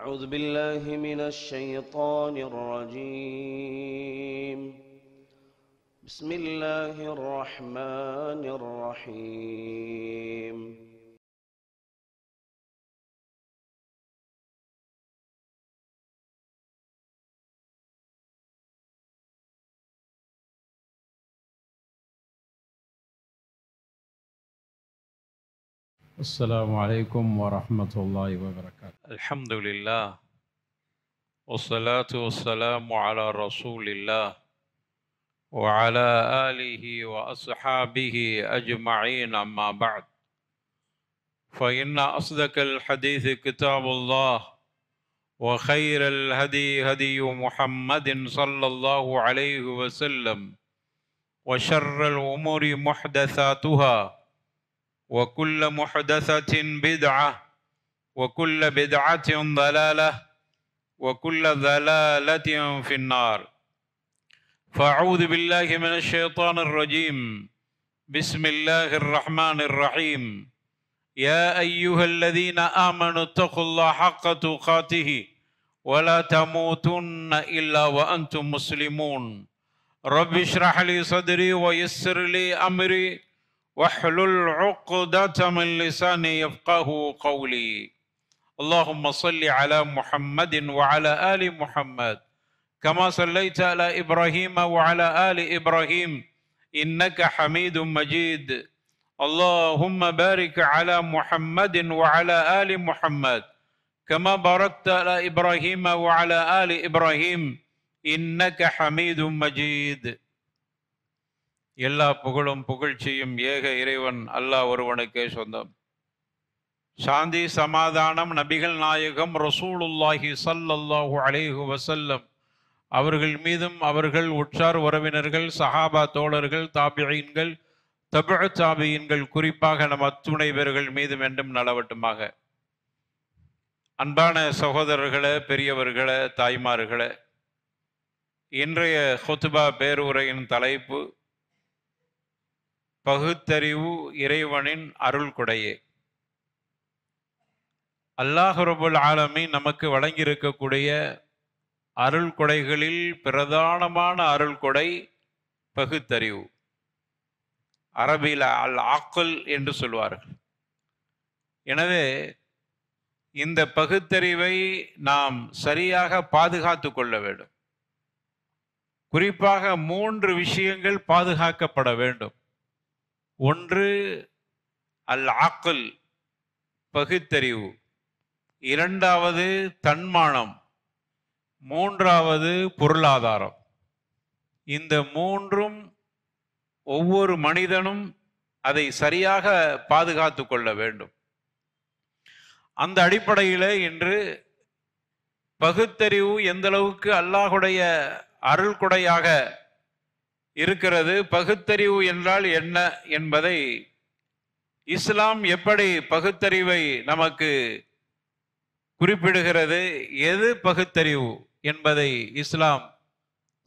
أعوذ بالله من الشيطان الرجيم. بسم الله الرحمن الرحيم. السلام عليكم ورحمة الله وبركاته. الحمد لله والصلاة والسلام على رسول الله وعلى آله وأصحابه أجمعين، أما بعد، فإن أصدق الحديث كتاب الله، وخير الهدي هدي محمد صلى الله عليه وسلم، وشر الأمور محدثاتها، وكل محدثة بدعة، وكل بدعة ضلالة، وكل ضلالة في النار. فأعوذ بالله من الشيطان الرجيم. بسم الله الرحمن الرحيم. يا أيها الذين آمنوا اتقوا الله حق تقاته ولا تموتن إلا وأنتم مسلمون. رب اشرح لي صدري ويسر لي أمري واحلل عقدة من لساني يفقه قولي. اللهم صل على محمد وعلى آل محمد كما صليت على إبراهيم وعلى آل إبراهيم إنك حميد مجيد. اللهم بارك على محمد وعلى آل محمد كما باركت على إبراهيم وعلى آل إبراهيم إنك حميد مجيد. எல்லா புகழும் புகழ்ச்சியும் ஏக இறைவன் அல்லாஹ் ஒருவனுக்கே சொந்தம். சாந்தி சமாதானம் நபிகள் நாயகம் ரசூலுல்லாஹி ஸல்லல்லாஹு அலைஹி வஸல்லம் அவர்கள் மீதும் அவர்கள் உற்றார் உறவினர்கள் சஹாபா தோழர்கள் தாபிஈன்கள் தபுஉ தாபிஈன்கள் குறிப்பாக நம் அத்துணை பேர்கள் மீதும் என்றும் நலவட்டுமாக. அன்பான சகோதரர்களே, பெரியவர்களே, தாய்மார்களே, இன்றைய ஹுத்பா பேருரையின் தலைப்பு பகுத்தறிவு இறைவனின் அருள் கொடையே. அல்லாஹ் ரப்புல் ஆலமீன் நமக்கு வழங்கியிருக்கக்கூடிய அருள் கொடைகளில் பிரதானமான அருள் கொடை பகுத்தறிவு. அரபியில் அல் ஆக்கல் என்று சொல்வார்கள். எனவே இந்த பகுத்தறிவை நாம் சரியாக பாதுகாத்து கொள்ள வேண்டும். குறிப்பாக 3 விஷயங்கள் பாதுகாக்கப்பட வேண்டும். ஒன்று அல் ஆக்கல், பகுத்தறிவு. இரண்டாவது தன்மானம். மூன்றாவது பொருளாதாரம். இந்த 3ம் ஒவ்வொரு மனிதனும் அதை சரியாக பாதுகாத்து கொள்ள வேண்டும். அந்த அடிப்படையில் இன்று பகுத்தறிவு எந்த அளவுக்கு அல்லாஹுடைய அருள் கொடையாக இருக்கிறது, பகுத்தறிவு என்றால் என்ன என்பதை, இஸ்லாம் எப்படி பகுத்தறிவை நமக்கு குறிப்பிடுகிறது, எது பகுத்தறிவு என்பதை இஸ்லாம்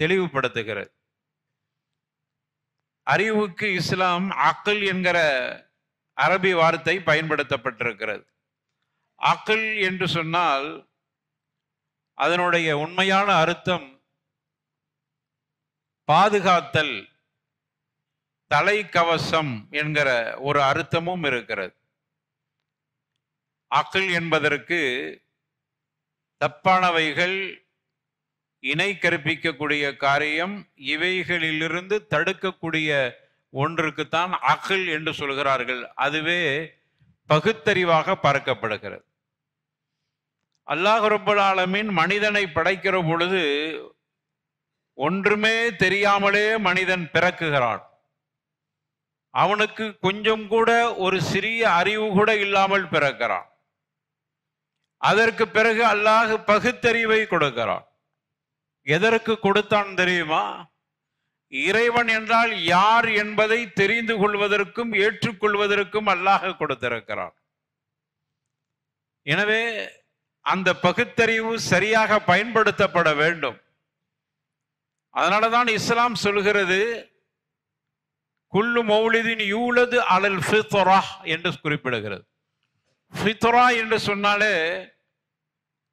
தெளிவுபடுத்துகிறது. அறிவுக்கு இஸ்லாம் அக்ல் என்கிற அரபி வார்த்தை பயன்படுத்தப்பட்டிருக்கிறது. அக்ல் என்று சொன்னால் அதனுடைய உண்மையான அர்த்தம் பாதுகாத்தல், தலைக்கவசம் என்கிற ஒரு அர்த்தமும் இருக்கிறது. அக்ல் என்பதற்கு தப்பானவைகள், இணை கற்பிக்கக்கூடிய காரியம், இவைகளிலிருந்து தடுக்கக்கூடிய ஒன்றுக்குத்தான் அக்ல் என்று சொல்கிறார்கள். அதுவே பகுத்தறிவாக பார்க்கப்படுகிறது. அல்லாஹ் ரப்பல் ஆலமீன் மனிதனை படைக்கிற பொழுது ஒன்றுமே தெரியாமலே மனிதன் பிறக்குகிறான். அவனுக்கு கொஞ்சம் கூட ஒரு சிறிய அறிவு கூட இல்லாமல் பிறக்கிறான். அதற்கு பிறகு அல்லாஹ் பகுத்தறிவை கொடுக்கிறான். எதற்கு கொடுத்தான் தெரியுமா? இறைவன் என்றால் யார் என்பதை தெரிந்து கொள்வதற்கும் ஏற்றுக்கொள்வதற்கும் அல்லாஹ் கொடுத்திருக்கிறான். எனவே அந்த பகுத்தறிவு சரியாக பயன்படுத்தப்பட வேண்டும். அதனாலதான் இஸ்லாம் சொல்கிறது, குல்லு மௌலிதின் யூலது அலல் ஃபித்ரா என்று குறிப்பிடுகிறது. ஃபித்ரா என்று சொன்னாலே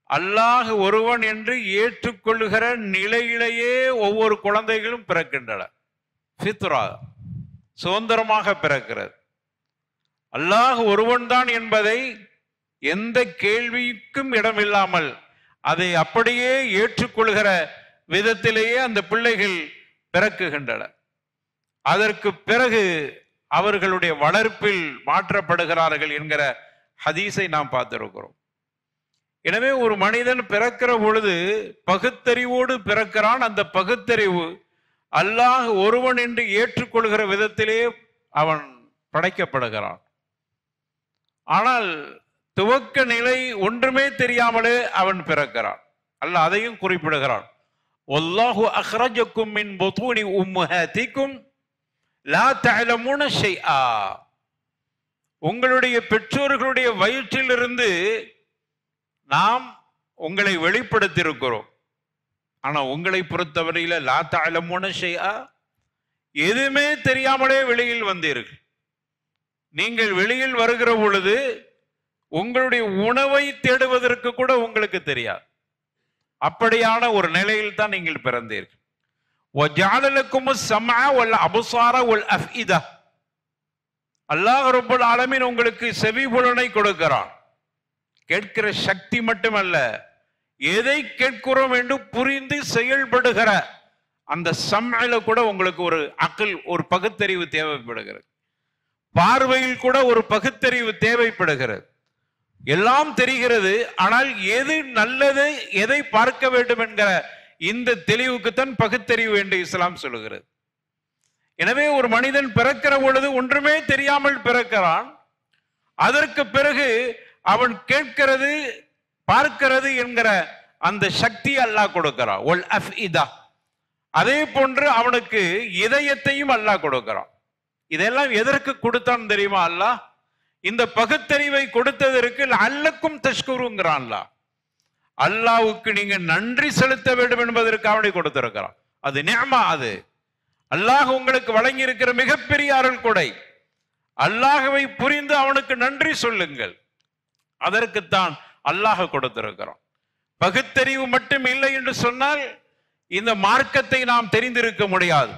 அல்லாஹ் ஒருவன் என்று ஏற்றுக்கொள்ளுகிற நிலையிலேயே ஒவ்வொரு குழந்தைகளும் பிறக்கின்றன. ஃபித்ரா, சுதந்திரமாக பிறக்கிறது. அல்லாஹ் ஒருவன் தான் என்பதை எந்த கேள்விக்கும் இடமில்லாமல் அதை அப்படியே ஏற்றுக்கொள்கிற விதத்திலேயே அந்த பிள்ளைகள் பிறக்குகின்றன. அதற்கு பிறகு அவர்களுடைய வளர்ப்பில் மாற்றப்படுகிறார்கள் என்கிற ஹதீஸை நாம் பார்த்திருக்கிறோம். எனவே ஒரு மனிதன் பிறக்கிற பொழுது பகுத்தறிவோடு பிறக்கிறான். அந்த பகுத்தறிவு அல்லாஹ் ஒருவன் என்று ஏற்றுக்கொள்கிற விதத்திலே அவன் படைக்கப்படுகிறான். ஆனால் துவக்க நிலை ஒன்றுமே தெரியாமலே அவன் பிறக்கிறான். அல்லாஹ் அதையும் குறிப்பிடுகிறான். வல்லாஹு அக்ரஜக்கும் மின் புதூனி உம்மஹாத்திக்கும் லா தஅலமூன ஷைஆ. உங்களுடைய பெற்றோர்களுடைய வயிற்றிலிருந்து நாம் உங்களை வெளிப்படுத்தியிருக்கிறோம். ஆனா உங்களை பொறுத்தவரையில லா தஅலமூன ஷைஆ, எதுவுமே தெரியாமலே வெளியில் வந்தீர்கள். நீங்கள் வெளியில் வருகிற பொழுது உங்களுடைய உணவை தேடுவதற்கு கூட உங்களுக்கு தெரியாது. அப்படியான ஒரு நிலையில் தான் நீங்கள் பிறந்தீர்கள். வஜஅல லக்குமுஸ் ஸம்அ வல் அப்ஸார வல் அஃஇதா. அல்லாஹ் ரப்பல் ஆலமீன் உங்களுக்கு செவி புலனை கொடுக்கிறான். கேட்கிற சக்தி மட்டுமல்ல, எதை கேட்கிறோம் என்று புரிந்து செயல்படுகிற அந்த சம்அல கூட உங்களுக்கு ஒரு அக்ல், ஒரு பகுத்தறிவு தேவைப்படுகிறது. பார்வையில் கூட ஒரு பகுத்தறிவு தேவைப்படுகிறது. எல்லாம் தெரிகிறது, ஆனால் எது நல்லது, எதை பார்க்க வேண்டும் என்கிற இந்த தெளிவுக்குத்தான் பகுத்தறிவு என்று இஸ்லாம் சொல்லுகிறது. எனவே ஒரு மனிதன் பிறக்கிற பொழுது ஒன்றுமே தெரியாமல் பிறக்கிறான். அதற்கு பிறகு அவன் கேட்கிறது, பார்க்கிறது என்கிற அந்த சக்தி அல்லாஹ் கொடுக்கிறான். ஒல் அஃஇதா. அதே போன்று அவனுக்கு இதயத்தையும் அல்லாஹ் கொடுக்கிறான். இதெல்லாம் எதற்கு கொடுத்தான் தெரியுமா? அல்லாஹ் இந்த பகுத்தறிவை கொடுத்ததற்கு அல்லக்கும் தஷ்குருங்கிறான். அல்லாஹ் அல்லாஹ்வுக்கு நீங்க நன்றி செலுத்த வேண்டும் என்பதற்கு அவனை கொடுத்திருக்கிறான். அது நிஅமா. அது அல்லாஹ் உங்களுக்கு வழங்கி இருக்கிற மிகப்பெரிய அருள் கொடை. அல்லாஹ்வை புரிந்து அவனுக்கு நன்றி சொல்லுங்கள். அதற்குத்தான் அல்லாஹ் கொடுத்திருக்கிறான். பகுத்தறிவு மட்டும் இல்லை என்று சொன்னால் இந்த மார்க்கத்தை நாம் தெரிந்திருக்க முடியாது,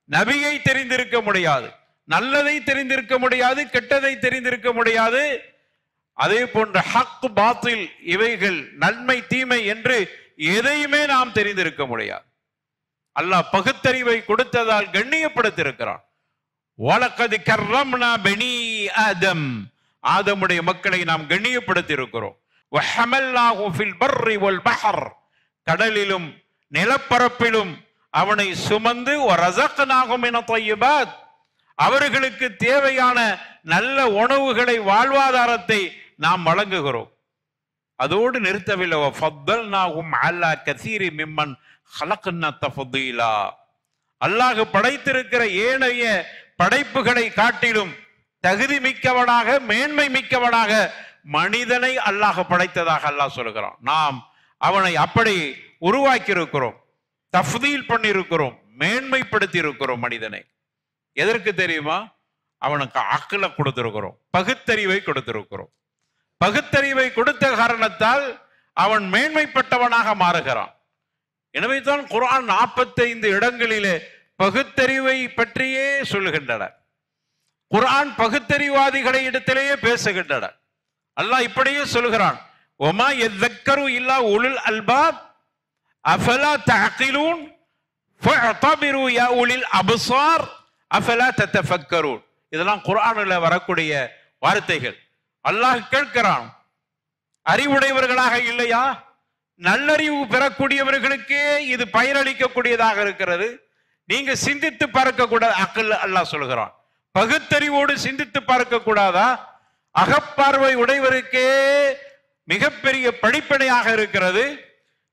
நபியை தெரிந்திருக்க முடியாது, நல்லதை தெரிந்திருக்க முடியாது, கெட்டதை தெரிந்திருக்க முடியாது. அதே போன்ற ஹக் பாத்தில், இவைகள் நன்மை தீமை என்று எதையுமே நாம் தெரிந்திருக்க முடியாது. அல்லாஹ் பகுத்தறிவை கொடுத்ததால் கண்ணியப்படுத்தியிருக்கிறான். வலகத் கர்ரம்னா பனி ஆதம். ஆதமுடைய மக்களை நாம் கண்ணியப்படுத்தி இருக்கிறோம். வஹமல்நாஹு ஃபில் பர்ரி வல் பஹர். கடலிலும் நிலப்பரப்பிலும் அவனை சுமந்து வரஸக்னாஹு மின தய்யிபாத். அவர்களுக்கு தேவையான நல்ல உணவுகளை, வாழ்வாதாரத்தை நாம் வழங்குகிறோம். அதோடு நிறுத்தவில்லை. ஃபத்தல்நாஹும் அலா கஸீரி மிம்மன் ஹலக்னா தஃதீலா. அல்லாஹ் படைத்திருக்கிற ஏனைய படைப்புகளை காட்டிலும் தகுதி மிக்கவனாக, மேன்மை மிக்கவனாக மனிதனை அல்லாஹ் படைத்ததாக அல்லாஹ் சொல்கிறான். நாம் அவனை அப்படி உருவாக்கி இருக்கிறோம், தஃதீல் பண்ணி இருக்கிறோம், மேன்மைப்படுத்தி இருக்கிறோம் மனிதனை. எதற்கு தெரியுமா? அவனுக்கு அக்ல கொடுத்திருக்கிறோம், பகுத்தறிவை கொடுத்திருக்கிறோம். பகுத்தறிவை கொடுத்த காரணத்தால் அவன் மேன்மைப்பட்டவனாக மாறுகிறான். எனவே தான் குர்ஆன் 45 இடங்களிலே பகுத்தறிவை பற்றியே சொல்லுகின்றன. குர்ஆன் பகுத்தறிவாதிகளை இடத்திலேயே பேசுகின்றன. அல்லாஹ் இப்படியே சொல்கிறான். ஒமா யذكரு இல்லா உலுல் அல்பாப் அஃபலா தஅகிலூன் ஃபஅதபிரு யா உலில் அப்சார் அஃபலா ததஃபக்கரூன். இதெல்லாம் குர்ஆனில் வரக்கூடிய வார்த்தைகள். அல்லாஹ் கேட்கிறான், அறிவுடையவர்களாக இல்லையா? நல்லறிவு பெறக்கூடியவர்களுக்கே இது பயனளிக்கக்கூடியதாக இருக்கிறது. நீங்க சிந்தித்து பார்க்க கூடாது. அக்கல் அல்லாஹ் சொல்கிறான். பகுத்தறிவோடு சிந்தித்து பார்க்க கூடாதா? அகப்பார்வை உடையவருக்கே மிகப்பெரிய படிப்பினையாக இருக்கிறது.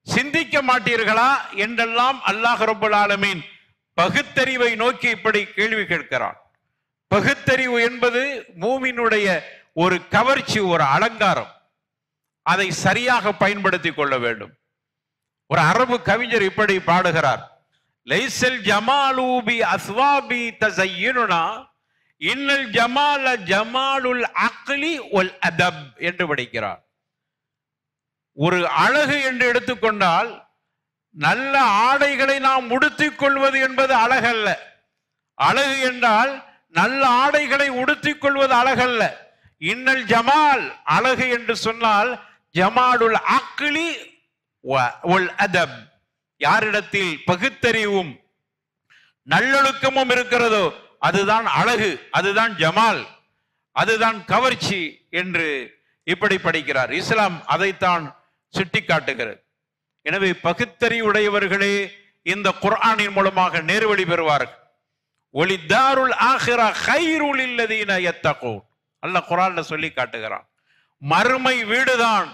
சிந்திக்க மாட்டீர்களா என்றெல்லாம் அல்லாஹ் ரப்பல் ஆலமீன் பகுத்தறிவை நோக்கி இப்படி கேள்வி கேட்கிறான். பகுத்தறிவு என்பது மூமினுடைய ஒரு கவர்ச்சி, ஒரு அலங்காரம். அதை சரியாக பயன்படுத்தி கொள்ள வேண்டும். ஒரு அரபு கவிஞர் இப்படி பாடுகிறார். லைசல் ஜமாலு பி அஸ்வாபி தஸய்யினுனா இன்னல் ஜமால ஜமாலுல் அக்லி வல் அதப் என்று படிக்கிறார். ஒரு அழகு என்று எடுத்துக்கொண்டால் நல்ல ஆடைகளை நாம் உடுத்திக் கொள்வது என்பது அழகல்ல. அழகு என்றால் நல்ல ஆடைகளை உடுத்திக் கொள்வது அழகல்ல. இன்னல் ஜமால், அழகு என்று சொன்னால் ஜமாலுல் அக்லி வல் அதப், யாரிடத்தில் பகுத்தறிவும் நல்லொழுக்கமும் இருக்கிறதோ அதுதான் அழகு, அதுதான் ஜமால், அதுதான் கவர்ச்சி என்று இப்படி படிக்கிறார். இஸ்லாம் அதைத்தான் சுட்டி காட்டுகிறது. எனவே பகுத்தறிவுடையவர்களே இந்த குர்ஆனின் மூலமாக நேர்வழி பெறுவார்கள். ஒலிதாருல் ஆகிரா கைருல் இல்லதீன யத்தகூன், அல்லாஹ் குர்ஆன்ல சொல்லி காட்டுகிறான். மறுமை வீடுதான்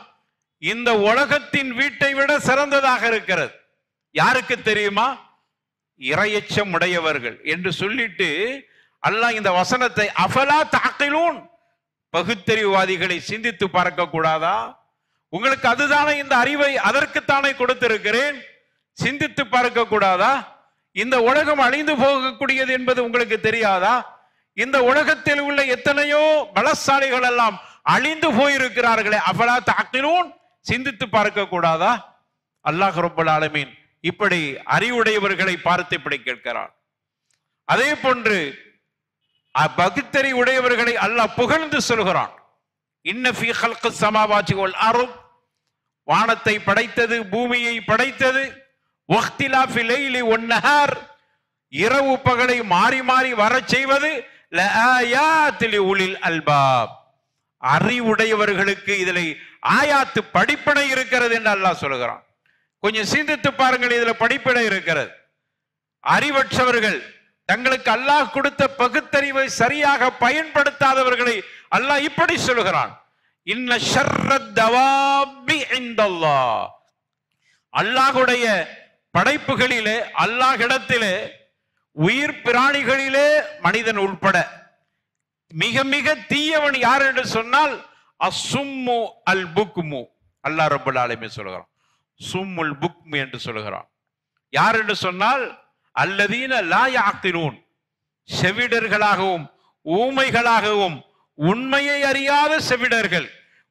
இந்த உலகத்தின் வீட்டை விட சிறந்ததாக இருக்கிறது. யாருக்கு தெரியுமா? இறையச்சம் உடையவர்கள் என்று சொல்லிட்டு அல்லாஹ் இந்த வசனத்தை அஃபலா தஅகிலூன், பகுத்தறிவுவாதிகளை சிந்தித்து பார்க்க கூடாதா? உங்களுக்கு அதுதானே இந்த அறிவை, அதற்குத்தானே கொடுத்திருக்கிறேன், சிந்தித்து பார்க்க கூடாதா? இந்த உலகம் அழிந்து போகக்கூடியது என்பது உங்களுக்கு தெரியாதா? இந்த உலகத்தில் உள்ள எத்தனையோ பலசாலிகள் எல்லாம் அழிந்து போயிருக்கிறார்களே, அஃபலா தஅகிலூன், சிந்தித்து பார்க்க கூடாதா? அல்லாஹ் ரப்பல் ஆலமீன் இப்படி அறிவுடையவர்களை பார்த்து இப்படி கேட்கிறான். அதே போன்று பகுத்தறி உடையவர்களை அல்லாஹ் புகழ்ந்து சொல்கிறான். இன்ன ஃபீ ஹல்கிஸ் ஸமாவாதி வல் அர்த், வானத்தை படைத்தது, பூமியை படைத்தது, வக்திலாஃபி லைலி வன் நஹார், இரவு பகலை மாறி மாறி வரச் செய்வது, லஆயாத் லிஉலில் அல்பாப், அறிவுடையவர்களுக்கு இதில் ஆயாத்து படிப்பனை இருக்கிறது என்று அல்லாஹ் சொல்கிறான். கொஞ்சம் சிந்தித்து பாருங்கள், இதுல படிப்பனை இருக்கிறது. அறிவற்றவர்கள், தங்களுக்கு அல்லாஹ் கொடுத்த பகுத்தறிவை சரியாக பயன்படுத்தாதவர்களை அல்லாஹ் இப்படி சொல்கிறான். இன்ன ஷர்ரத் தவாபி இன்தல்லாஹ், அல்லாஹ்வுடைய படைப்புகளிலே, அல்லாஹ்விடத்திலே, உயிர் பிராணிகளிலே மனிதன் உட்பட மிக மிக தீயவன் யார் என்று சொன்னால் அசும்மு அல் புக்மு, அல்லாஹ் ரப்பல் ஆலமீன் சொல்கிறான். சும்முல் புக்மு என்று சொல்கிறான். யார் என்று சொன்னால் அல்லதீன லா யாக்கிலூன், செவிடர்களாகவும் ஊமைகளாகவும், உண்மையை அறியாத செவிடர்கள்,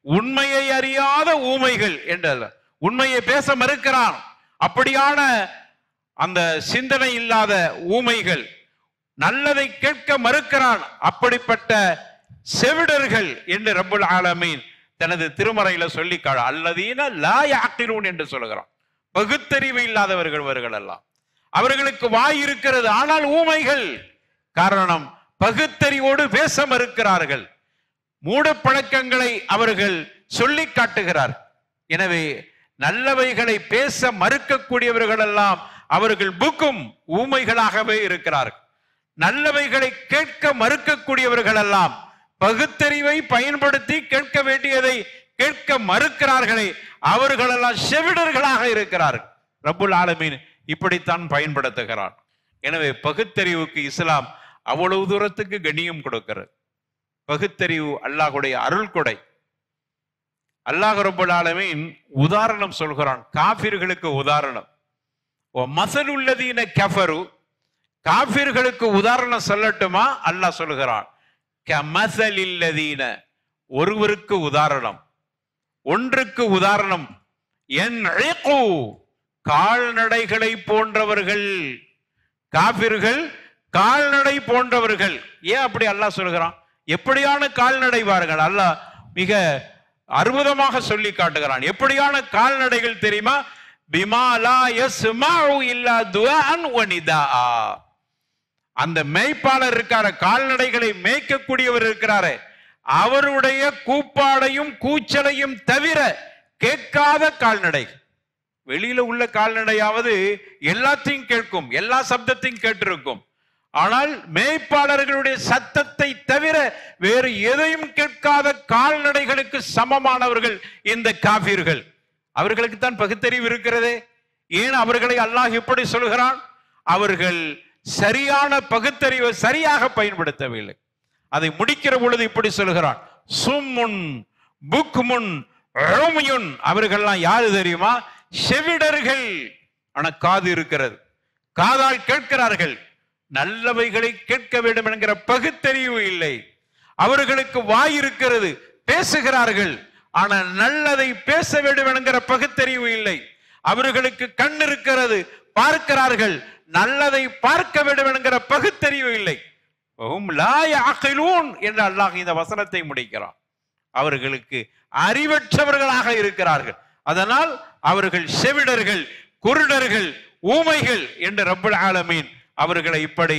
உண்மையை அறியாத ஊமைகள் என்றல்ல, உண்மையை பேச மறுக்கிறான். அப்படியான அந்த சிந்தனை இல்லாத ஊமைகள், நல்லதை கேட்க மறுக்கிறான். அப்படிப்பட்ட செவிடர்கள் என்று ரப்பல் ஆலமீன் தனது திருமறையில சொல்லி அல்லதீன லா யாக்கிலூன் என்று சொல்கிறான். பகுத்தறிவு இல்லாதவர்கள் அவர்கள் எல்லாம். அவர்களுக்கு வாய் இருக்கிறது, ஆனால் ஊமைகள். காரணம், பகுத்தறிவோடு பேச மறுக்கிறார்கள். மூட பழக்கங்களை அவர்கள் சொல்லி காட்டுகிறார். எனவே நல்லவைகளை பேச மறுக்கக்கூடியவர்கள் எல்லாம் அவர்கள் புக்கும் ஊமைகளாகவே இருக்கிறார்கள். நல்லவைகளை கேட்க மறுக்கக்கூடியவர்கள் எல்லாம் பகுத்தறிவை பயன்படுத்தி கேட்க வேண்டியதை கேட்க மறுக்கிறார்களே, அவர்களெல்லாம் செவிடர்களாக இருக்கிறார்கள். ரப்புல் ஆலமீன் இப்படித்தான் பயன்படுத்துகிறான். எனவே பகுத்தறிவுக்கு இஸ்லாம் அவ்வளவு தூரத்துக்கு கண்ணியம் கொடுக்கிறது. பகுத்தறிவு அல்லாஹ்வுடைய அருள் கொடை. அல்லாஹ் ரப்புல் ஆலமீன் உதாரணம் சொல்கிறான், காஃபிர்களுக்கு உதாரணம். மஸலுல்லதீன கஃபரு, காஃபிர்களுக்கு உதாரணம் சொல்லட்டுமா? அல்லாஹ் சொல்கிறான், கமஸலில்லதீன, ஒருவருக்கு உதாரணம், ஒன்றுக்கு உதாரணம், யன்இகு, கால்நடைகளை போன்றவர்கள். காபிர்கள் கால்நடை போன்றவர்கள். ஏன் அப்படி அல்லாஹ் சொல்கிறான்? எப்படியான கால்நடை பாருங்கள், அல்லாஹ் மிக அற்புதமாக சொல்லி காட்டுகிறான். எப்படியான கால்நடைகள் தெரியுமா? பிமா லா யஸ்மஉ இல்லா துஆன் வ நிதாஆ. அந்த மேய்ப்பாளர் இருக்கார, கால்நடைகளை மேய்க்கக்கூடியவர் இருக்கிறாரே, அவருடைய கூப்பாடையும் கூச்சலையும் தவிர கேட்காத கால்நடை. வெளியில உள்ள கால்நடையாவது எல்லாத்தையும் கேட்கும், எல்லா சப்தத்தையும் கேட்டிருக்கும். ஆனால் மேய்ப்பாளர்களுடைய சத்தத்தை தவிர வேறு எதையும் கேட்காத கால்நடைகளுக்கு சமமானவர்கள் இந்த காஃபிர்கள். அவர்களுக்கு தான் பகுத்தறிவு இருக்கிறதே. ஏன் அவர்களை அல்லாஹ் இப்படி சொல்கிறான்? அவர்கள் சரியான பகுத்தறிவை சரியாக பயன்படுத்தவில்லை. அதை முடிக்கிற பொழுது இப்படி சொல்கிறான், சும்முன் புக்முன் உம்யுன். அவர்கள்லாம் யாரு தெரியுமா? செவிடர்கள். ஆனா காது இருக்கிறது, காதால் கேட்கிறார்கள். நல்லவைகளை கேட்க வேண்டும் என்கிற பகுத்தறிவு இல்லை. அவர்களுக்கு வாய் இருக்கிறது, பேசுகிறார்கள். ஆனால் நல்லதை பேச வேண்டும் என்கிற பகுத்தறிவு இல்லை. அவர்களுக்கு கண் இருக்கிறது, பார்க்கிறார்கள், நல்லதை பார்க்க வேண்டும் என்கிற பகுத்தறிவு இல்லை. என்று அல்லாஹ் இந்த வசனத்தை முடிக்கிறான். அவர்களுக்கு அறிவற்றவர்களாக இருக்கிறார்கள். அதனால் அவர்கள் செவிடர்கள், குருடர்கள், ஊமைகள் என்று ரப்பல் ஆலமீன் அவர்களை இப்படி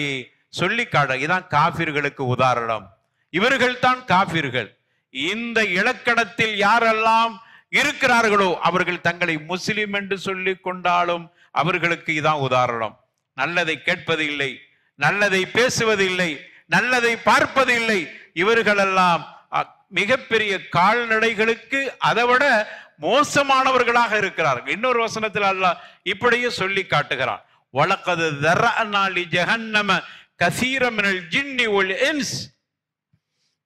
சொல்லி காட்ட. இதான் காபிர்களுக்கு உதாரணம். இவர்கள் தான் காபிர்கள். இந்த இலக்கணத்தில் யாரெல்லாம் இருக்கிறார்களோ அவர்கள் தங்களை முஸ்லிம் என்று சொல்லி கொண்டாலும் அவர்களுக்கு இதான் உதாரணம். நல்லதை கேட்பது இல்லை, நல்லதை பேசுவது இல்லை, நல்லதை பார்ப்பது இல்லை. இவர்களெல்லாம் மிகப்பெரிய கால்நடைகளுக்கு அதைவிட மோசமானவர்களாக இருக்கிறார்கள். இன்னொரு வசனத்தில் அல்லாஹ் இப்படியே சொல்லி காட்டுகிறான். வலக்கது தர்ரஅனா லி ஜஹன்னம கஸீரம் மினல் ஜின்னி வல் இன்ஸ்.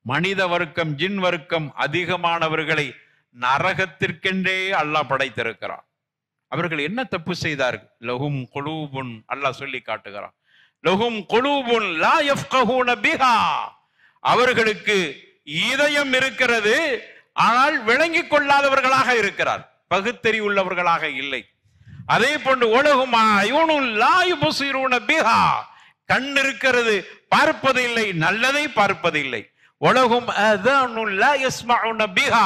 மனித வர்க்கம், ஜின் வர்க்கம் அதிகமானவர்களை நரகத்திற்கென்றே அல்லாஹ் படைத்திருக்கிறான். அவர்கள் என்ன தப்பு செய்தார்கள்? லஹும் குலூபுன், அல்லாஹ் சொல்லி காட்டுகிறான். லஹும் குலூபுன் லா யஃப்கஹூன பிஹா. அவர்களுக்கு இதயம் இருக்கிறது, ஆனால் விளங்கிக் கொள்ளாதவர்களாக இருக்கிறார், பகுத்தறிவு உள்ளவர்களாக இல்லை. அதே போன்று உலகும் அயூனுன் லா யுபஸிரூன பிஹா. கண் இருக்கிறது, பார்ப்பது இல்லை, நல்லதை பார்ப்பது இல்லை. உலகும் அதானுன் லா யஸ்மஊன பிஹா.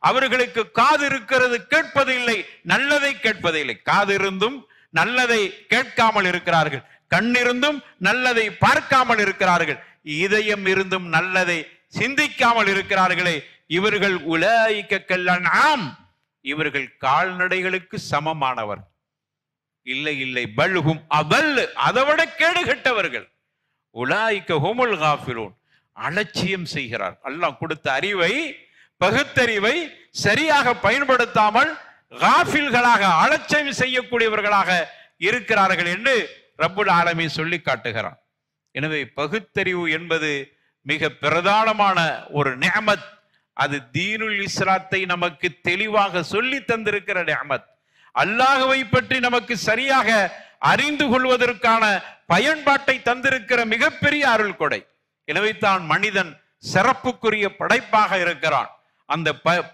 அவர்களுக்கு காது இருக்கிறது, கேட்பது இல்லை, நல்லதை கேட்பது இல்லை. காது இருந்தும் நல்லதை கேட்காமல் இருக்கிறார்கள், கண் இருந்தும் நல்லதை பார்க்காமல் இருக்கிறார்கள், இதயம் இருந்தும் நல்லதை சிந்திக்காமல் இருக்கிறார்களே. இவர்கள் உலாயிக கல்அன்ஆம், இவர்கள் கால்நடைகளுக்கு சமமானவர். இல்லை இல்லை, பல்ஹும் அதல், அதைவிட கேடு கெட்டவர்கள். உலாயிக ஹுமுல் காஃபிலூன், அலட்சியம் செய்கிறார். அல்லாஹ் கொடுத்த அறிவை, பகுத்தறிவை சரியாக பயன்படுத்தாமல் காஃபில்களாக, அலட்சியம் செய்யக்கூடியவர்களாக இருக்கிறார்கள் என்று ரப்புல் ஆலமீன் சொல்லி காட்டுகிறான். எனவே பகுத்தறிவு என்பது மிக பிரதானமான ஒரு நிஅமத். அது தீனுல் இஸ்லாத்தை நமக்கு தெளிவாக சொல்லி தந்திருக்கிற நிஅமத். அல்லாஹ்வை பற்றி நமக்கு சரியாக அறிந்து கொள்வதற்கான பயன்பாட்டை தந்திருக்கிற மிகப்பெரிய அருள் கொடை. எனவே தான் மனிதன் சிறப்புக்குரிய படைப்பாக இருக்கிறான். அந்த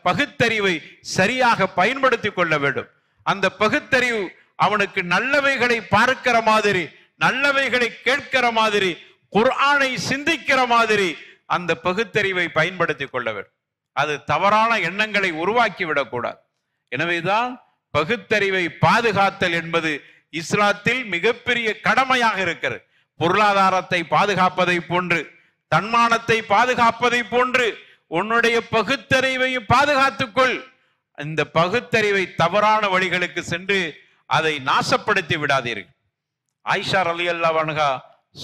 பகுத்தறிவை சரியாக பயன்படுத்தி கொள்ள வேண்டும். அந்த பகுத்தறிவு அவனுக்கு நல்லவைகளை பார்க்கிற மாதிரி, நல்லவைகளை கேட்கிற மாதிரி, குர்ஆனை சிந்திக்கிற மாதிரி அந்த பகுத்தறிவை பயன்படுத்தி கொள்ள வேண்டும். அது தவறான எண்ணங்களை உருவாக்கி விடக்கூடாது. எனவேதான் பகுத்தறிவை பாதுகாத்தல் என்பது இஸ்லாத்தில் மிகப்பெரிய கடமையாக இருக்கிறது. பொருளாதாரத்தை பாதுகாப்பதை போன்று, தன்மானத்தை பாதுகாப்பதை போன்று உன்னுடைய பகுத்தறிவையும் பாதுகாத்துக்கொள். இந்த பகுத்தறிவை தவறான வழிகளுக்கு சென்று அதை நாசப்படுத்தி விடாதீர்கள். ஆயிஷா ரலியல்லாஹு அன்ஹா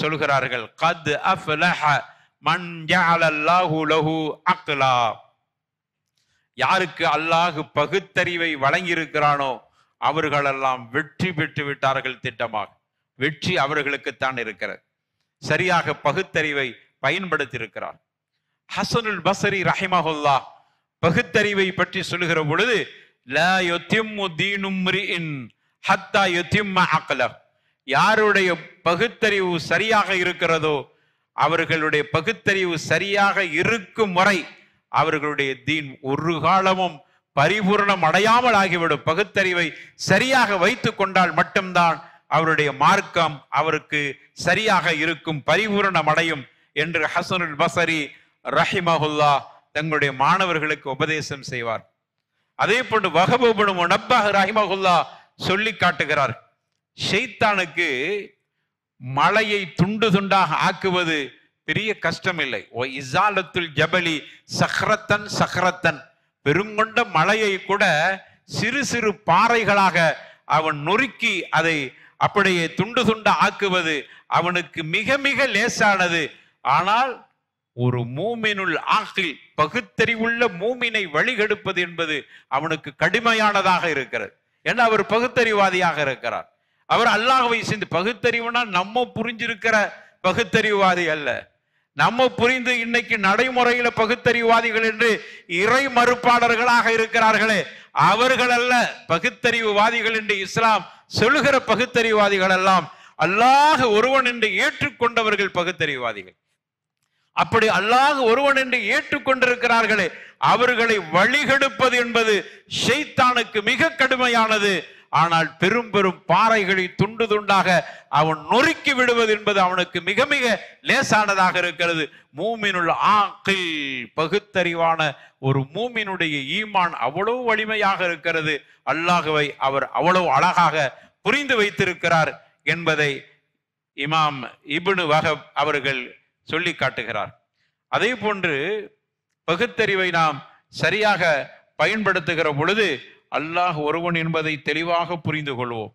சொல்கிறார்கள், கத் அஃப்லஹ மன் ஜஅலல்லாஹு லஹு அக்லா. யாருக்கு அல்லாஹ் பகுத்தறிவை வழங்கி இருக்கிறானோ அவர்களெல்லாம் வெற்றி பெற்று விட்டார்கள். திட்டமாக வெற்றி அவர்களுக்குத்தான் இருக்கிறது. சரியாக பகுத்தறிவை பயன்படுத்தி இருக்கிறார். ஹசனுல் பஸ்ரி ரஹிமஹுல்லாஹ் பகுத்தறிவை பற்றி சொல்லுகிற பொழுது, லா யுத்திம்மு தீனு ம்ரிஇன் ஹத்தா யுத்திம்ம அக்லஹ். யாருடைய பகுத்தறிவு சரியாக இருக்கிறதோ, அவர்களுடைய பகுத்தறிவு சரியாக இருக்கும் வரை அவர்களுடைய தீன் ஒரு காலமும் பரிபூர்ணம் அடையாமல் ஆகிவிடும். பகுத்தறிவை சரியாக வைத்துக் கொண்டால் மட்டும்தான் அவருடைய மார்க்கம் அவருக்கு சரியாக இருக்கும், பரிபூர்ணம் அடையும் என்று ஹசனுல் பஸ்ரி ரஹிமஹுல்லாஹ் தங்களுடைய மாணவர்களுக்கு உபதேசம் செய்வார். அதே போன்று வஹப் இப்னு முனப்பஹ் ரஹிமஹுல்லாஹ் சொல்லி காட்டுகிறார், ஷைத்தானுக்கு மலையை துண்டு துண்டாக ஆக்குவது பெரிய கஷ்டம் இல்லை. ஓ இஸாலத்துல் ஜபலி சஹ்ரத்தன் சஹ்ரத்தன், பெருங்கொண்ட மலையை கூட சிறு சிறு பாறைகளாக அவன் நொறுக்கி அதை அப்படியே துண்டு துண்ட ஆக்குவது அவனுக்கு மிக மிக லேசானது. ஆனால் ஒரு மூமினுல் ஆகில், பகுத்தறிவுள்ள மூமினை வழிகெடுப்பது என்பது அவனுக்கு கடுமையானதாக இருக்கிறது. ஏன்னா அவர் பகுத்தறிவாதியாக இருக்கிறார். அவர் அல்லாஹ்வை சிந்து, பகுத்தறிவுனா நம்ம புரிஞ்சிருக்கிற பகுத்தறிவாதி அல்ல. நம்ம புரிந்து இன்னைக்கு நடைமுறையில பகுத்தறிவாதிகள் என்று இறை மறுப்பாளர்களாக இருக்கிறார்களே, அவர்கள் அல்ல பகுத்தறிவுவாதிகள் என்று இஸ்லாம் சொல்லுகிற பகுத்தறிவாதிகள் எல்லாம் அல்லாஹ் ஒருவன் என்று ஏற்றுக்கொண்டவர்கள் பகுத்தறிவாதிகள். அப்படி அல்லாஹ் ஒருவன் என்று ஏற்றுக்கொண்டிருக்கிறார்களே, அவர்களை வழிகெடுப்பது என்பது ஷைத்தானுக்கு மிக கடுமையானது. ஆனால் பெரும் பெரும் பாறைகளை துண்டு துண்டாக அவன் நொறுக்கி விடுவது என்பது அவனுக்கு மிக மிக லேசானதாக இருக்கிறது. மூமினுல் ஆகில், பகுத்தறிவான ஒரு மூமினுடைய ஈமான் அவ்வளவு வலிமையாக இருக்கிறது. அல்லாஹ்வை அவர் அவ்வளவு அழகாக புரிந்து வைத்திருக்கிறார் என்பதை இமாம் இப்னு வஹப் அவர்கள் சொல்லி காட்டுகிறார். அதே போன்று பகுத்தறிவை நாம் சரியாக பயன்படுத்துகிற பொழுது அல்லாஹ் ஒருவன் என்பதை தெளிவாக புரிந்து கொள்வோம்.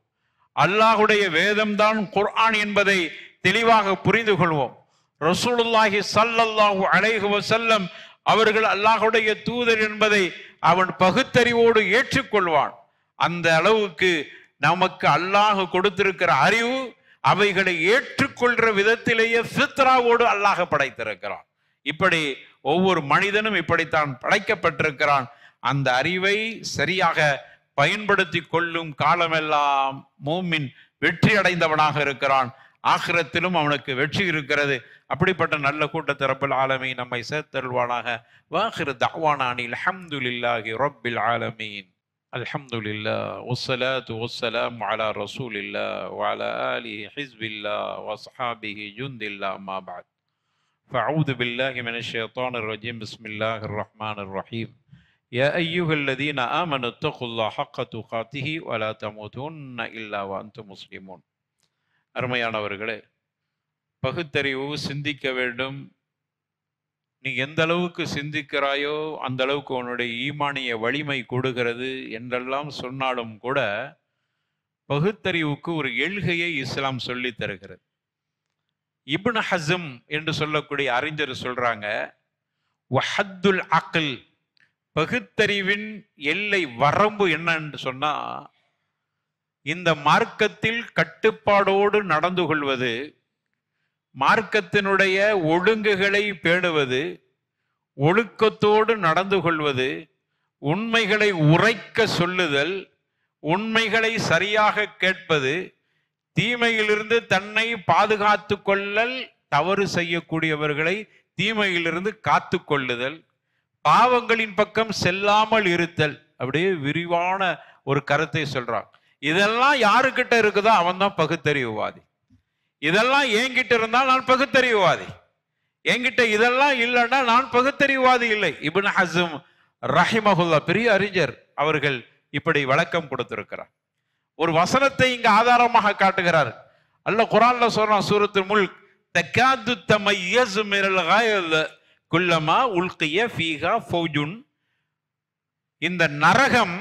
அல்லாஹுடைய வேதம்தான் குர்ஆன் என்பதை தெளிவாக புரிந்து கொள்வோம். ரசூலுல்லாஹி ஸல்லல்லாஹு அலைஹி வஸல்லம் அவர்கள் அல்லாஹுடைய தூதர் என்பதை அவன் பகுத்தறிவோடு ஏற்றுக்கொள்வான். அந்த அளவுக்கு நமக்கு அல்லாஹ் கொடுத்திருக்கிற அறிவு அவைகளை ஏற்றுக்கொள்கிற விதத்திலேயே ஃபித்ராவோடு அல்லாஹ் படைத்திருக்கிறான். இப்படி ஒவ்வொரு மனிதனும் இப்படித்தான் படைக்கப்பட்டிருக்கிறான். அந்த அறிவை சரியாக பயன்படுத்தி கொள்ளும் காலமெல்லாம் மூமின் வெற்றி அடைந்தவனாக இருக்கிறான். ஆகிரத்திலும் அவனுக்கு வெற்றி இருக்கிறது. அப்படிப்பட்ட நல்ல கூட்டத்தை ரப்பல் ஆலமீன் நம்மை சேர்த்தருள்வானாக. வாஹிரு தஅவானா அனில் ஹம்துலில்லாஹி ரப்பில் ஆலமீன். அல்ஹம்துலில்லாஹ் வஸ்ஸலாத்து வஸ்ஸலாமு அலா ரசூலில்லாஹ் வ அலா ஆலிஹி ஹிஸ்பில்லாஹ் வ அஸ்ஹாபிஹி ஜுந்தில்லாஹ் மா பஅத். ஃபஅஊது பில்லாஹி மினஷ் ஷைத்தானிர் ரஜீம். பிஸ்மில்லாஹிர் ரஹ்மானிர் ரஹீம். யா அய்யுஹல்லதீன ஆமனு தக்குல்லாஹ ஹக்க துகாத்திஹி வ லா தமூதுன்ன இல்லா வ அன்தும் முஸ்லிமூன். அருமையானவர்களே, பகுத்தறிவு சிந்திக்க வேண்டும். நீ எந்த அளவுக்கு சிந்திக்கிறாயோ அந்த அளவுக்கு உன்னுடைய ஈமானிய வலிமை கூடுகிறது என்றெல்லாம் சொன்னாலும் கூட பகுத்தறிவுக்கு ஒரு எள்கையை இஸ்லாம் சொல்லி தருகிறது. இப்னு ஹஸம் என்று சொல்லக்கூடிய அறிஞர் சொல்றாங்க, வஹத்துல் அக்ல், பகுத்தறிவின் எல்லை வரம்பு என்னன்னு சொன்னா, இந்த மார்க்கத்தில் கட்டுப்பாடோடு நடந்து கொள்வது, மார்க்கத்தினுடைய ஒழுங்குகளை பேணுவது, ஒழுக்கத்தோடு நடந்து கொள்வது, உண்மைகளை உரைக்க சொல்லுதல், உண்மைகளை சரியாக கேட்பது, தீமையிலிருந்து தன்னை பாதுகாத்து கொள்ளல், தவறு செய்யக்கூடியவர்களை தீமையிலிருந்து காத்து கொள்ளுதல், பாவங்களின் பக்கம் செல்லாமல் இருத்தல். அப்படியே விரிவான ஒரு கருத்தை சொல்றான். இதெல்லாம் யாருக்கிட்ட இருக்குதோ அவன் தான் பகுத்தறிவுவாதி. இதெல்லாம் என்கிட்ட இருந்தால் நான் பகுத்தறிவுவாதி, என்கிட்ட இதெல்லாம் இல்லைன்னா நான் பகுத்தறிவுவாதி இல்லை. இப்னு ஹஸம் ரஹிமஹுல்லா பெரிய அறிஞர், அவர்கள் இப்படி விளக்கம் கொடுத்திருக்கிறார். ஒரு வசனத்தை இங்கு ஆதாரமாக காட்டுகிறார். அல்லாஹ் குர்ஆன்ல சொல்றான், சூரத்துல் முல்க், தகாது தமையஸ் மினல் கயல் குல்லமா உல்கிய ஃபீஹா ஃபௌஜுன். இந்த நரகம்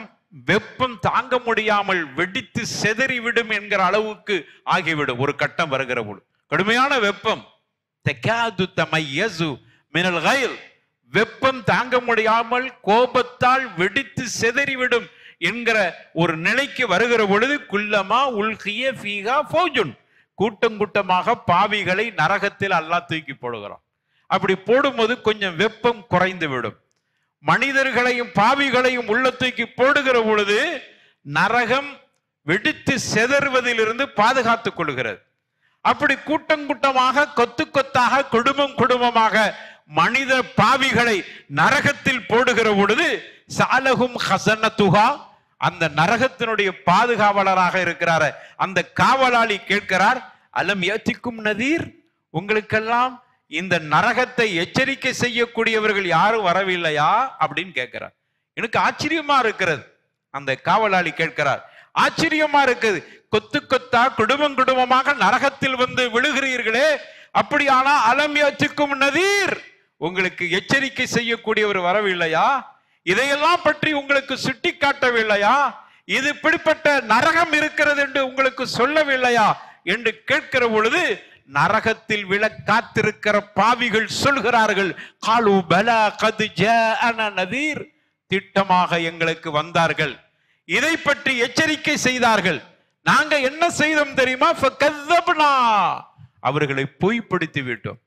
வெப்பம் தாங்க முடியாமல் வெடித்து செதறிவிடும் என்கிற அளவுக்கு ஆகிவிடும். ஒரு கட்டம் வருகிற போது கடுமையான வெப்பம், தகாது தமையஸு மினல் கயல், வெப்பம் தாங்க முடியாமல் கோபத்தால் வெடித்து செதறிவிடும் என்கிற ஒரு நிலைக்கு வருகிற பொழுது குல்லமா உல்கிய ஃபீஹா ஃபௌஜுன், கூட்டம் கூட்டமாக பாவிகளை நரகத்தில் அல்லாஹ் தூக்கி போடுகிறான். அப்படி போடும்போது கொஞ்சம் வெப்பம் குறைந்து விடும். மனிதர்களையும் பாவிகளையும் உள்ள தூக்கி போடுகிற பொழுது நரகம் வெடித்து செதறுவதிலிருந்து பாதுகாத்துக் கொள்கிறது. அப்படி கூட்டம் கூட்டமாக கொத்து கொத்தாக குடும்பம் குடும்பமாக மனித பாவிகளை நரகத்தில் போடுகிற பொழுது சாலகும் ஹஸனத்துஹா, அந்த நரகத்தினுடைய பாதுகாவலராக இருக்கிறார் அந்த காவலாளி கேட்கிறார், அலம் யத்திக்கும் நதீர், உங்களுக்கெல்லாம் இந்த நரகத்தை எச்சரிக்கை செய்யக்கூடியவர்கள் யாரும் வரவில்லையா அப்படின்னு கேட்கிறார். எனக்கு ஆச்சரியமா இருக்கிறது. அந்த காவலாளி கேட்கிறார், ஆச்சரியமா இருக்குது, கொத்து கொத்தா குடும்பம் குடும்பமாக நரகத்தில் வந்து விழுகிறீர்களே, அப்படியானா அலம் யத்திக்கும் நதீர், உங்களுக்கு எச்சரிக்கை செய்யக்கூடியவர் வரவில்லையா? இதையெல்லாம் பற்றி உங்களுக்கு சுட்டி காட்டவில்லையா? இது இப்படிப்பட்ட நரகம் இருக்கிறது என்று உங்களுக்கு சொல்லவில்லையா என்று கேட்கிற பொழுது நரகத்தில் விழ காத்திருக்கிற பாவிகள் சொல்கிறார்கள், காலு பலா கத் ஜாஅனா நதீர், திட்டமாக எங்களுக்கு வந்தார்கள், இதை பற்றி எச்சரிக்கை செய்தார்கள், நாங்க என்ன செய்தோம் தெரியுமா? ஃபகذبنا, அவர்களை பொய்ப்படுத்தி விட்டோம்.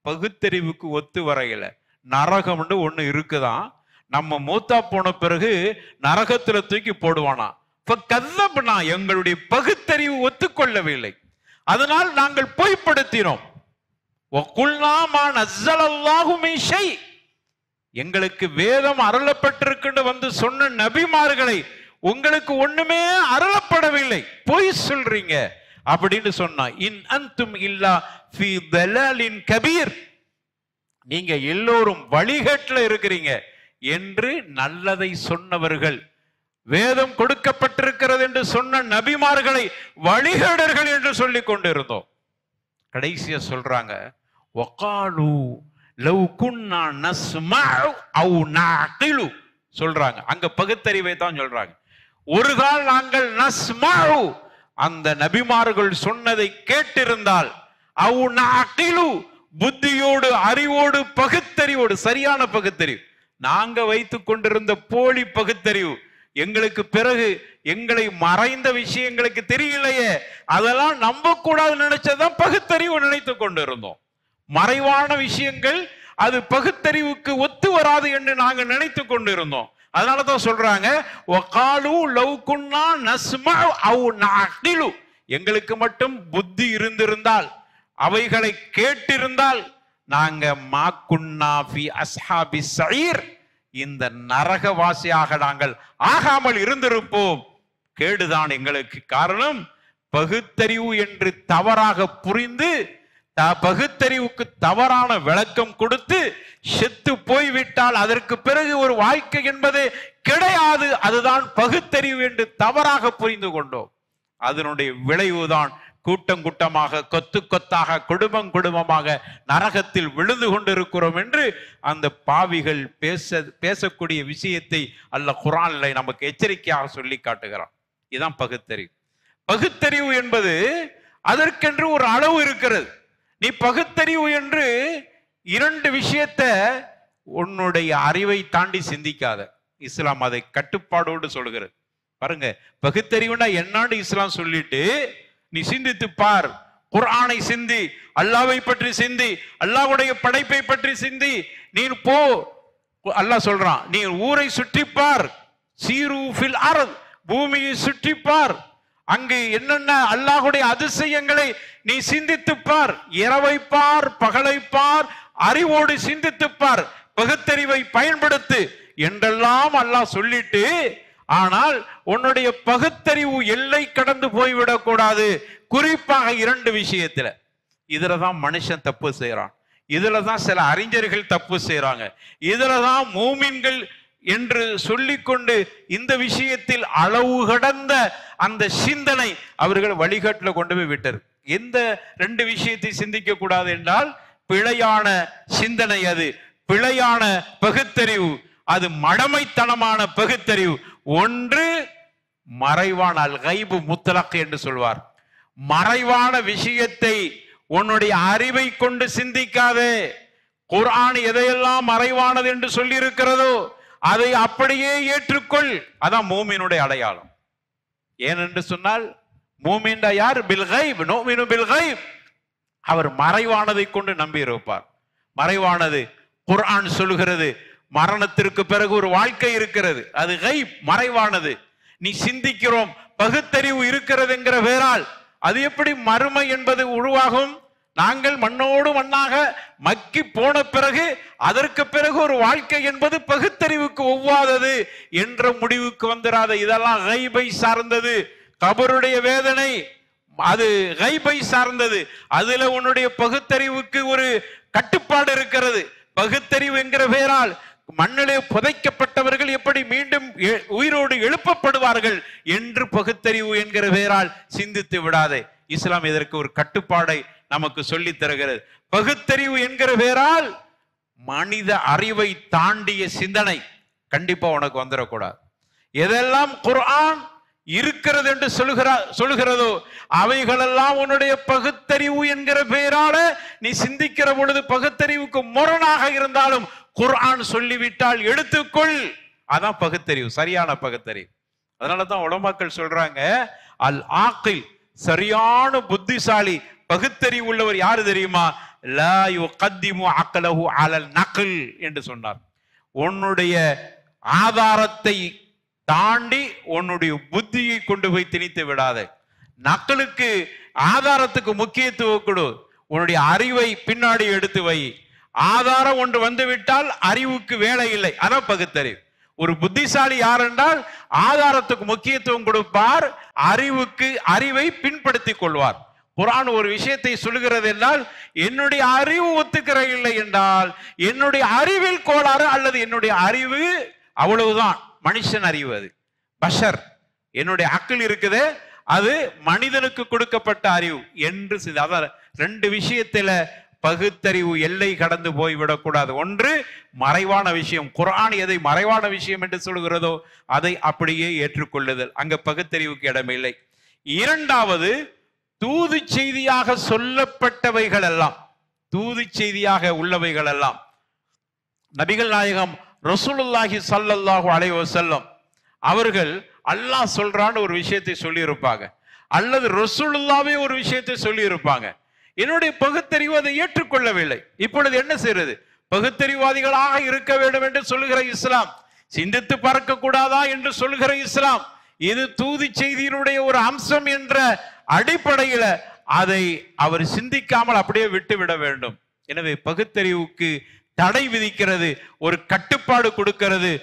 பகுத்தறிவுக்கு ஒத்து வரையில நரகம்னு ஒண்ணு இருக்குதான், நம்ம மூத்தா போன பிறகு நரகத்துல தூக்கி போடுவானா. ஃபகذبنا, எங்களுடைய பகுத்தறிவு ஒத்துக்கொள்ளவில்லை, அதனால் நாங்கள் பொய்ப்படுத்தினோம். வகுல்னா மா நஸ்ஸலல்லாஹு மின் ஷை, எங்களுக்கு வேதம் அருளப்பட்டிருக்குன்னு வந்து சொன்ன நபிமார்களை உங்களுக்கு ஒண்ணுமே அருளப்படவில்லை, பொய் சொல்றீங்க அப்படின்னு சொன்னா, இன் அன்தும் இல்லா ஃபீ தலாலின் கபீர், நீங்க எல்லோரும் வழிகேட்டில் இருக்கிறீங்க என்று நல்லதை சொன்னவர்கள், வேதம் கொடுக்கப்பட்டிருக்கிறது என்று சொன்ன நபிமார்களை வழிகேடர்கள் என்று சொல்லிக் கொண்டிருந்தோம். கடைசியா சொல்றாங்க, வகாலு லவ் குன்னா நஸ்மஉ அவ் நஅகிலு சொல்றாங்க. அங்க பகுத்தறிவை தான் சொல்றாங்க. ஒரு கால் நாங்கள் நஸ்மஉ, அந்த நபிமார்கள் சொன்னதை கேட்டிருந்தால், அவ் நஅகிலு புத்தியோடு அறிவோடு பகுத்தறிவோடு, சரியான பகுத்தறிவு, நாங்க வைத்துக் கொண்டிருந்த போலி பகுத்தறிவு, எங்களுக்கு பிறகு எங்களை மறைந்த விஷயங்களுக்கு தெரியலையே, அதெல்லாம் நம்ப கூடாது நினைச்சதான் பகுத்தறிவு நினைத்து கொண்டிருந்தோம். மறைவான விஷயங்கள் அது பகுத்தறிவுக்கு ஒத்து வராது என்று நாங்க நினைத்து கொண்டிருந்தோம். அதனாலதான் சொல்றாங்க, வகாலு லவ் குன்னா நஸ்மஉ அவ் நஅகிலு, எங்களுக்கு மட்டும் புத்தி இருந்திருந்தால், அவைகளை கேட்டிருந்தால், நாங்க மா குன்னா ஃபி அஸ்ஹாபி ஸஈர், இந்த நரகவாசியாக நாங்கள் ஆகாமல் இருந்திருப்போம். கேடுதான் எங்களுக்கு காரணம். பகுத்தறிவு என்று தவறாக புரிந்து, பகுத்தறிவுக்கு தவறான விளக்கம் கொடுத்து செத்து போய்விட்டால் அதற்கு பிறகு ஒரு வாழ்க்கை என்பது கிடையாது, அதுதான் பகுத்தறிவு என்று தவறாக புரிந்து கொண்டோம். அதனுடைய விளைவுதான் கூட்டம் கூட்டமாக, கொத்து கொத்தாக, குடும்பம் குடும்பமாக நரகத்தில் விழுந்து கொண்டிருக்கிறோம் என்று அந்த பாவிகள் பேசக்கூடிய விஷயத்தை அல்லாஹ் குர்ஆனில் நமக்கு எச்சரிக்கையாக சொல்லி காட்டுகிறான். இதுதான் பகுத்தறிவு. பகுத்தறிவு என்பது அதற்கென்று ஒரு அளவு இருக்கிறது. நீ பகுத்தறிவு என்று இரண்டு விஷயத்தை உன்னுடைய அறிவை தாண்டி சிந்திக்காத. இஸ்லாம் அதை கட்டுப்பாடோடு சொல்கிறது. பாருங்க, பகுத்தறிவுனா என்னான்னு இஸ்லாம் சொல்லிட்டு நீ சிந்தித்து பார். குர்ஆனை சிந்தி, அல்லாஹ்வை பற்றி சிந்தி, அல்லாஹ்வுடைய படைப்பை பற்றி சிந்தி. நீ போ, அல்லாஹ் சொல்றான், நீ ஊரை சுற்றிப்பார், சீரு ஃபில் அர்த், பூமியை சுற்றிப்பார், அங்கு என்னென்ன அல்லாஹ்வுடைய அதிசயங்களை நீ சிந்தித்துப்பார். இரவை பார், பகலை பார், அறிவோடு சிந்தித்துப்பார், பகுத்தறிவை பயன்படுத்து என்றெல்லாம் அல்லாஹ் சொல்லிட்டு, ஆனால் உன்னுடைய பகுத்தறிவு எல்லை கடந்து போய்விடக் கூடாது. குறிப்பாக இரண்டு விஷயத்துல, இதுலதான் மனுஷன் தப்பு செய்யறான், இதுலதான் சில அறிஞர்கள் தப்பு செய்யறாங்க, இதுலதான் மூமின்கள் என்று சொல்லிக்கொண்டு இந்த விஷயத்தில் அளவு கடந்த அந்த சிந்தனை அவர்கள் வழிகாட்டில் கொண்டு போய் விட்டார். எந்த ரெண்டு விஷயத்தை சிந்திக்க கூடாது என்றால், பிழையான சிந்தனை, அது பிழையான பகுத்தறிவு, அது மடமைத்தனமான பகுத்தறிவு. ஒன்று மறைவான அல் கைபு முத்தலக் என்று சொல்வார். மறைவான விஷயத்தை உன்னுடைய அறிவை கொண்டு சிந்திக்காதே. குர்ஆன் எதையெல்லாம் மறைவானது என்று சொல்லி இருக்கிறதோ அதை அப்படியே ஏற்றுக்கொள். அதான் மூமினுடைய அடையாளம். ஏனென்று சொன்னால், மூமின் யார்? பில் கைப், நுமினு பில் கைப். அவர் மறைவானதை கொண்டு நம்பி இருப்பார். மறைவானது குர்ஆன் சொல்கிறது, மரணத்திற்கு பிறகு ஒரு வாழ்க்கை இருக்கிறது, அது கைப், மறைவானது. நீ சிந்திக்கிறோம், பகுத்தறிவு இருக்கிறது என்கிற வேறால் அது எப்படி மறுமை என்பது உருவாகும்? நாங்கள் மண்ணோடு மண்ணாக மக்கி போன பிறகு அதற்கு பிறகு ஒரு வாழ்க்கை என்பது பகுத்தறிவுக்கு ஒவ்வாதது என்ற முடிவுக்கு வந்துடாத. இதெல்லாம் கைபை சார்ந்தது. கபருடைய வேதனை அது கைபை சார்ந்தது. அதுல உன்னுடைய பகுத்தறிவுக்கு ஒரு கட்டுப்பாடு இருக்கிறது. பகுத்தறிவு என்கிற பெயரால் மண்ணிலே புதைக்கப்பட்டவர்கள் எப்படி மீண்டும் உயிரோடு எழுப்பப்படுவார்கள் என்று பகுத்தறிவு என்கிற பெயரால் சிந்தித்து விடாதே. இஸ்லாம் இதற்கு ஒரு கட்டுப்பாடை நமக்கு சொல்லி தருகிறது. பகுத்தறிவு என்கிற பெயரால் மனித அறிவை தாண்டிய சிந்தனை கண்டிப்பா உனக்கு வந்துடக்கூடாது. எதெல்லாம் குர்ஆன் இருக்கிறது என்று சொல்லுகிறதோ அவைகளெல்லாம் உன்னுடைய பகுத்தறிவு என்கிற பெயரால நீ சிந்திக்கிற பொழுது பகுத்தறிவுக்கு முரணாக இருந்தாலும் குர்ஆன் சொல்லிவிட்டால் எடுத்துக்கொள். அதான் பகுத்தறிவு, சரியான பகுத்தறிவு. அதனாலதான் உலமாக்கள் சொல்றாங்க, அல் ஆக்கில், சரியான புத்திசாலி பகுத்தறிவு உள்ளவர் யாரு தெரியுமா? லா யுகத்திமு அக்லஹு அலல் நக்ல் என்று சொன்னார். உன்னுடைய ஆதாரத்தை தாண்டி உன்னுடைய புத்தியை கொண்டு போய் திணித்து விடாத. நக்லுக்கு, ஆதாரத்துக்கு முக்கியத்துவம் கொடு. உன்னுடைய அறிவை பின்னாடி எடுத்து வை. ஆதாரம் ஒன்று வந்துவிட்டால் அறிவுக்கு வேலை இல்லை. அதான் பகுத்தறிவு. ஒரு புத்திசாலி யார் என்றால் ஆதாரத்துக்கு முக்கியத்துவம் கொடுப்பார், அறிவை பின்படுத்திக் கொள்வார். குர்ஆன் ஒரு விஷயத்தை சொல்லுகிறது என்றால் என்னுடைய அறிவு ஒத்துக்கிற இல்லை என்றால் என்னுடைய அறிவில் கோளாறு அல்லது என்னுடைய அறிவு அவ்வளவுதான். மனுஷன் அறிவு, அது பஷர். என்னுடைய அக்கல் இருக்குது, அது மனிதனுக்கு கொடுக்கப்பட்ட அறிவு என்று. அதான் ரெண்டு விஷயத்துல பகுத்தறிவு எல்லை கடந்து போய்விடக்கூடாது. ஒன்று மறைவான விஷயம், குர்ஆன் எதை மறைவான விஷயம் என்று சொல்கிறதோ அதை அப்படியே ஏற்றுக்கொள்ளுதல், அங்க பகுத்தறிவுக்கு இடமில்லை. இரண்டாவது, தூது செய்தியாக சொல்லப்பட்டவைகள் எல்லாம், தூது செய்தியாக உள்ளவைகள் எல்லாம் நபிகள் நாயகம் ரசூலுல்லாஹி ஸல்லல்லாஹு அலைஹி வஸல்லம் அவர்கள் அல்லாஹ் சொல்றான்னு ஒரு விஷயத்தை சொல்லி இருப்பாங்க, அல்லது ரசூலுல்லாவே ஒரு விஷயத்தை சொல்லி இருப்பாங்க. என்னுடைய பகுத்தறிவு அதை ஏற்றுக்கொள்ளவில்லை. இப்பொழுது என்ன செய்யறது? பகுத்தறிவாதிகளாக இருக்க வேண்டும் என்று சொல்லுகிற இஸ்லாம், சிந்தித்து பார்க்க கூடாதா என்று சொல்லுகிற இஸ்லாம், இது தூது செய்தியினுடைய ஒரு அம்சம் என்ற அடிப்படையில அதை அவர் சிந்திக்காமல் அப்படியே விட்டு விட வேண்டும். எனவே பகுத்தறிவுக்கு தடை விதிக்கிறது, ஒரு கட்டுப்பாடு கொடுக்கிறது.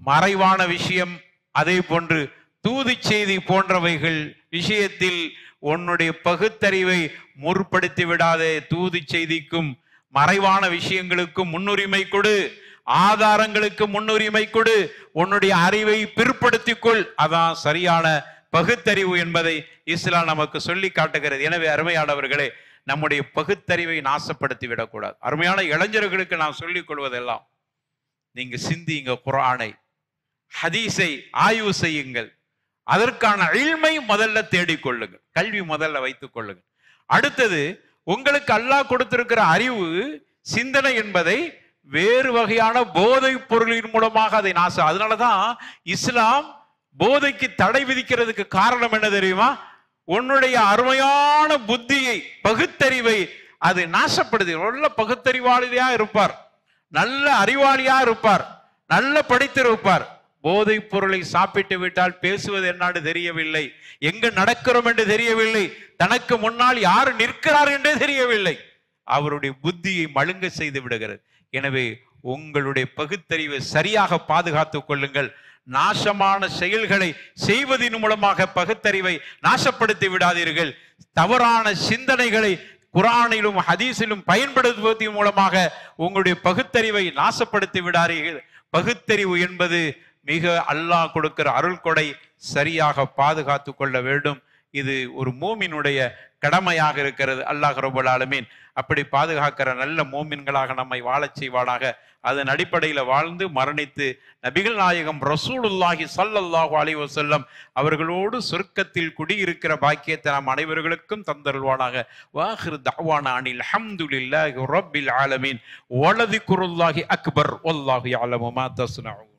மறைவான விஷயம், அதே போன்று தூது செய்தி போன்றவைகள் விஷயத்தில் உன்னுடைய பகுத்தறிவை முற்படுத்தி விடாதே. தூது செய்திக்கும் மறைவான விஷயங்களுக்கும் முன்னுரிமை கொடு, ஆதாரங்களுக்கு முன்னுரிமை கொடு, உன்னுடைய அறிவை பிற்படுத்திக்கொள். அதான் சரியான பகுத்தறிவு என்பதை இஸ்லாம் நமக்கு சொல்லி காட்டுகிறது. எனவே அருமையானவர்களே, நம்முடைய பகுத்தறிவை நாசப்படுத்தி விடக்கூடாது. அருமையான இளைஞர்களுக்கு நான் சொல்லிக் கொள்வதெல்லாம், நீங்க சிந்திங்க, குர்ஆனை ஹதீஸை ஆய்வு செய்யுங்கள், அதற்கான இல்மை முதல்ல தேடிக்கொள்ளுங்கள், கல்வி முதல்ல வைத்துக் கொள்ளுங்கள். அடுத்தது, உங்களுக்கு அல்லாஹ் கொடுத்திருக்கிற அறிவு சிந்தனை என்பதை வேறு வகையான போதை பொருளின் மூலமாக அதை அதனாலதான் இஸ்லாம் போதைக்கு தடை விதிக்கிறதுக்கு காரணம் என்ன தெரியுமா? உன்னுடைய அருமையான புத்தியை, பகுத்தறிவை அது நாசப்படுது. நல்ல பகுத்தறிவாளியா இருப்பார், நல்ல அறிவாளியா இருப்பார், நல்ல படித்திருப்பார். போதை பொருளை சாப்பிட்டு விட்டால் பேசுவது என்னன்னு தெரியவில்லை, எங்க நடக்கிறோம் என்று தெரியவில்லை, தனக்கு முன்னால் யார் நிற்கிறார் என்றே தெரியவில்லை. அவருடைய புத்தியை மழுங்க செய்து விடுகிறது. எனவே உங்களுடைய பகுத்தறிவை சரியாக பாதுகாத்துக் கொள்ளுங்கள். நாசமான செயல்களை செய்வதன் மூலமாக பகுத்தறிவை நாசப்படுத்தி விடாதீர்கள். தவறான சிந்தனைகளை குர்ஆனிலும் ஹதீஸிலும் பயன்படுத்துவதன் மூலமாக உங்களுடைய பகுத்தறிவை நாசப்படுத்தி விடாதீர்கள். பகுத்தறிவு என்பது மிக அல்லாஹ் கொடுக்கிற அருள் கொடை, சரியாக பாதுகாத்து கொள்ள வேண்டும். இது ஒரு மூமினுடைய கடமையாக இருக்கிறது. அல்லாஹ் ரப்பல் ஆலமீன் அப்படி பாதுகாக்கிற நல்ல மூமின்களாக நம்மை வாழச் செய்வானாக. அதன் அடிப்படையில் வாழ்ந்து மரணித்து நபிகள் நாயகம் ரசூலுல்லாஹி ஸல்லல்லாஹு அலைஹி வஸல்லம் அவர்களோடு சொர்க்கத்தில் குடியிருக்கிற பாக்கியத்தை நாம் அனைவர்களுக்கும் தந்தருள்வானாக. வாஹிரு தஅவானா அனில் ஹம்துலில்லாஹி ரப்பில் ஆலமீன் வலதிக்ருல்லாஹி அக்பர் வல்லாஹு யஅலமு மா தஸ்னஊன்.